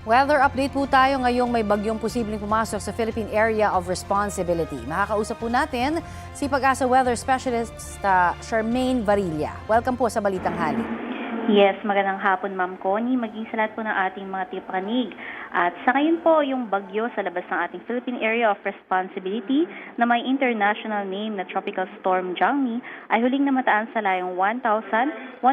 Weather update po tayo ngayong may bagyong posibleng pumasok sa Philippine Area of Responsibility. Makakausap po natin si Pag-asa Weather Specialist Charmaine Varilla. Welcome po sa Balitang Hali. Yes, magandang hapon Ma'am Connie. Maging sa lahat po ng ating mga tipanig. At sa ngayon po, yung bagyo sa labas ng ating Philippine Area of Responsibility na may international name na Tropical Storm Jangmi ay huling namataan sa layong 1,135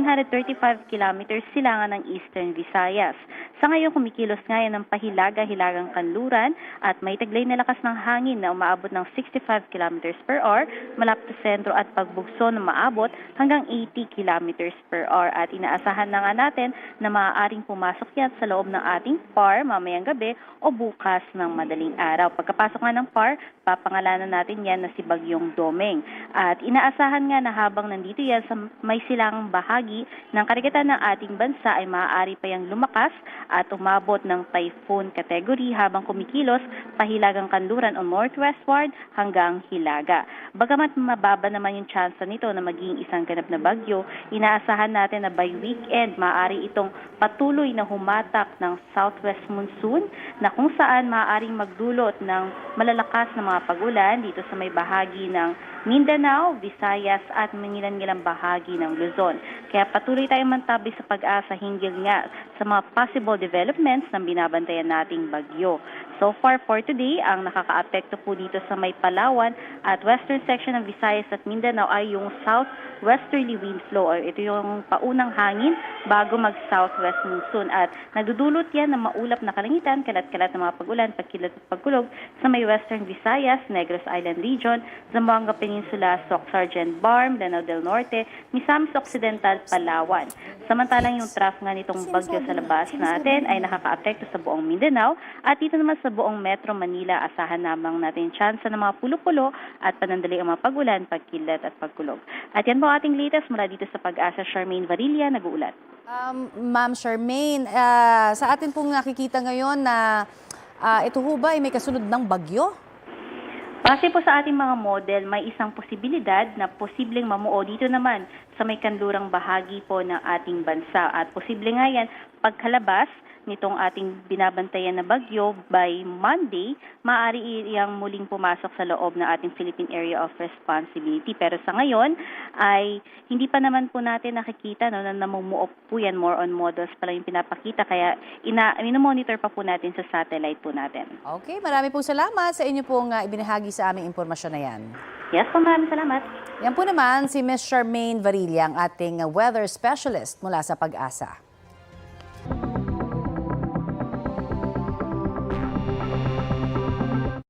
kilometers silangan ng Eastern Visayas. Sa ngayon, kumikilos nga yan ng pahilaga-hilagang kanluran at may taglay na lakas ng hangin na umaabot ng 65 kilometers per hour malapit sa sentro at pagbugso na maabot hanggang 80 kilometers per hour. At inaasahan na nga natin na maaaring pumasok yan sa loob ng ating PAR mamayang gabi o bukas ng madaling araw. Pagkapasok nga ng PAR, papangalanan natin yan na si Bagyong Domeng. At inaasahan nga na habang nandito yan sa may silang bahagi ng karagatan ng ating bansa ay maaari pa yang lumakas at umabot ng typhoon category habang kumikilos pahilagang kanluran o northwestward hanggang Hilaga. Bagamat mababa naman yung chance nito na maging isang ganap na bagyo, inaasahan natin na by weekend maaari itong patuloy na humatak ng southwest monsoon na kung saan maaaring magdulot ng malalakas na mga pag-ulan dito sa may bahagi ng Mindanao, Visayas at mangilan-ngilang bahagi ng Luzon. Kaya patuloy tayong mantabi sa pag-asa hinggil nga sa mga possible developments ng binabantayan nating bagyo. So far for today, ang nakakaapekto po dito sa may Palawan at western section ng Visayas at Mindanao ay yung southwesterly wind flow or ito yung paunang hangin bago mag-southwest monsoon at nagdudulot yan ng maulap na kalangitan, kalat-kalat na mga pag-ulan, pagkilat at pagkulog sa may western Visayas, Negros Island Region, Zamboanga Peninsula, Soc Sargent Barm, Lanao del Norte, Misamis Occidental, Palawan. Samantalang yung trough nga nitong bagyo sa labas natin ay nakakaapekto sa buong Mindanao at dito naman sa buong Metro Manila, asahan namang natin tsansa ng mga pulo-pulo at panandali ang mga pag-ulan, pagkilat at pagkulog. At yan po ating latest mula dito sa Pag-asa. Charmaine Varilla, nag-uulat. Ma'am Charmaine, sa atin pong nakikita ngayon na ito ho ba ay may kasunod ng bagyo? Base po sa ating mga model, may isang posibilidad na posibleng mamuo dito naman sa may kanlurang bahagi po ng ating bansa. At posible nga yan pagkalabas nitong ating binabantayan na bagyo by Monday, maaari iyang muling pumasok sa loob ng ating Philippine Area of Responsibility. Pero sa ngayon ay hindi pa naman po natin nakikita na namumuo po yan, more on models pa lang yung pinapakita. Kaya minomonitor pa po natin sa satellite po natin. Okay, marami pong salamat sa inyo pong ibinahagi sa aming impormasyon na yan. Yes po, maraming salamat. Yan po naman si Ms. Charmaine Varilla, ang ating weather specialist mula sa Pag-asa.